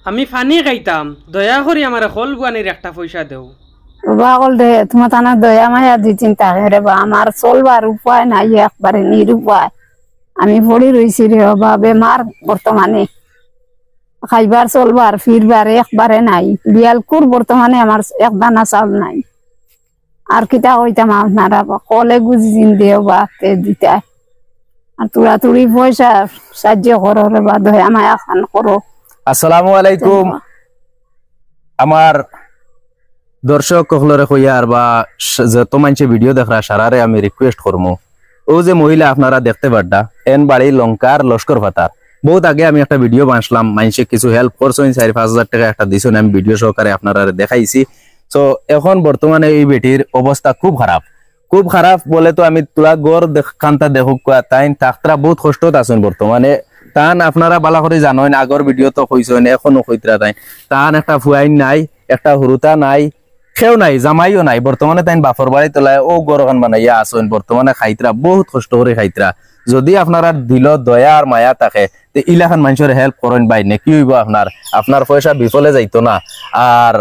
আমি ফানি খাইতাম, দয়া করি আমার হল বুয়ানির একটা পয়সা দেও। বাবা কল দে তোমার তানা দয়া মায়া দুই চিন্তা রে বা আমার চলবার উপায় নাই, একবারে নিরুপায়। আমি পড়ি রইছি রে বাবা, বেমার বর্তমানে, খাইবার চলবার ফিরবার একবারে নাই। বিয়ালকুর বর্তমানে আমার এক দানা চাউল নাই। আর কিতা কইতাম আপনারা, কলে গুজি দিন দেও বা দিতা, আর তুড়া তুড়ি পয়সা সাহায্য করো রে বা, দয়া মায়া খান করো। আসসালামু আলাইকুম। আমার দর্শক কখলরে কইয়ার বা যত মানুষে ভিডিও দেখরা সারারে আমি রিকোয়েস্ট করবো, ও যে মহিলা আপনারা দেখতে পাড্ডা এন বাড়ি লঙ্কার লস্কর ফাতার। বহুত আগে আমি একটা ভিডিও বানাইছিলাম, মানুষে কিছু হেল্প করছেন, 4-5 হাজার টাকা একটা দিছেন, আমি ভিডিও সহকারে আপনারা দেখাইছি। তো এখন বর্তমানে এই বেটির অবস্থা খুব খারাপ, খুব খারাপ বলে তো আমি তোলা গড় খান্তা দেখুক, তাই তাকতরা বহুত কষ্টত আছেন বর্তমানে। তান আপনারা বালা করে জানেন, আগর ভিডিও তো কইছেন, এখনো কইতরা তাই তান একটা ফুয়াইন নাই, একটা হুরুতা নাই, খেও নাই, জামাইও নাই। বর্তমানে তাই বাপর বাড়ি তোলায় ও গরখান বানাইয়া আসেন। বর্তমানে খাইতরা বহুত কষ্ট করে খাইতরা। যদি আপনারা দিল দয়া আর মায়া থাকে, তো ইলাখান মানুষের হেল্প করেন বাই নে, কি হইব আপনার পয়সা বিফলে যাইতো না। আর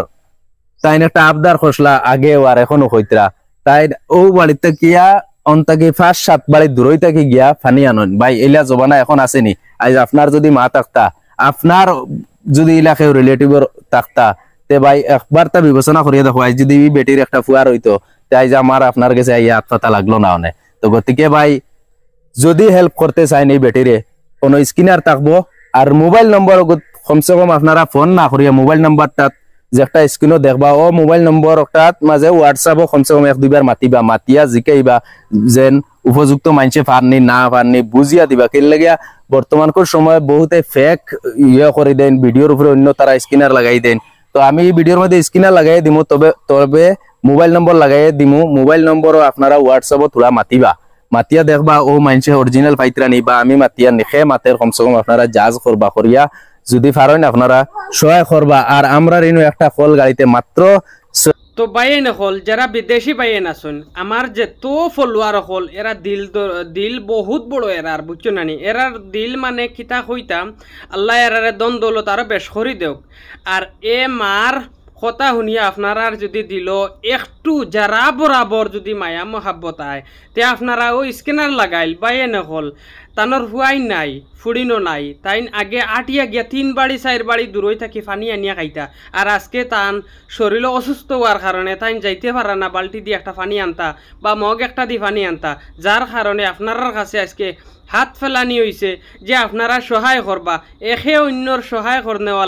তাই একটা আবদার খসলা আগে আর এখনো কইতরা, তাই ও বাড়িতে গিয়া অন্তাকি 5-7 বাড়ি দূরই থাকি গিয়া ফানি আনন ভাই। এলা জবানা এখন আসেনি। আজ আপনার যদি মা থাকতা, আপনার যদি এলাকায় রিলেটিভর থাকতা, তে ভাই একবার তা বিবেচনা করিয়া দেখো, আজ যদি বেটির একটা ফুয়ার হইতো, তাই যে আমার আপনার কাছে আইয়া আত্মতা লাগলো না অনেক। তো গতিকে ভাই যদি হেল্প করতে চাই এই বেটিরে, কোনো স্ক্রিনার থাকবো আর মোবাইল নম্বর কমসে কম আপনারা ফোন না করিয়া মোবাইল নাম্বারটা যে একটা স্ক্রিনও দেখবা, ও মোবাইল নম্বর মাঝে হোয়াটসঅ্যাপও কমসে কম 1-2 বার মাতিবা, মাতিয়া জিকাইবা যেন উপযুক্ত মানুষে পারনি না পারনি বুঝিয়া দিবা। কে লাগিয়া বর্তমানকার সময় বহুতে ফেক ইয়ে করে দেন, ভিডিওর উপরে অন্য তারা স্ক্রিনার লাগাই দেন। তো আমি ভিডিওর মধ্যে স্ক্রিনার লাগাই দিমু, তবে মোবাইল নম্বর লাগাই দিমু। মোবাইল নম্বরও আপনারা হোয়াটসঅ্যাপও থোড়া মাতিবা, মাতিয়া দেখবা ও মানুষে অরিজিনাল পাইতরা নিবা। আমি মাতিয়া নেখে মাতের কমসে কম আপনারা জাজ করবা, করিয়া যদি পারেন আপনারা সহায় করবা। আর আমরা রিনু একটা কল গাড়িতে মাত্র তো বাইন হল যারা বিদেশি বাইন আছেন, আমার যে তো ফলোয়ার হল, এরা দিল বহুত বড় এরার, বুঝছো নানি? এরার দিল মানে কিতা কইতাম, আল্লাহ এরারে দন দৌলত আরো বেশ করি দেওক। আর এ মার কথা শুনিয়া আপনারা যদি দিল একটু যারা বরাবর যদি মায়া মহাব্বত আয়, তে আপনারা ওই স্ক্যানার লাগাইল বাইন হল, তানোর হুয়াই নাই, ফুড়িনো নাই, তাই আগে আটিয়া গিয়া 3 বাড়ি 4 বাড়ি দূরই থাকি ফানি আনিয়া খাইতা। আর আজকে তান শরীর অসুস্থ হওয়ার কারণে তাই যাইতে পারা না, বালতি দিয়ে একটা ফানি আনতা বা মগ একটা দিয়ে ফানি আনতা, যার কারণে আপনার কাছে আজকে হাত ফেলানি হয়েছে যে আপনারা সহায় করবা। একে অন্যর সহায় করনেওয়ালা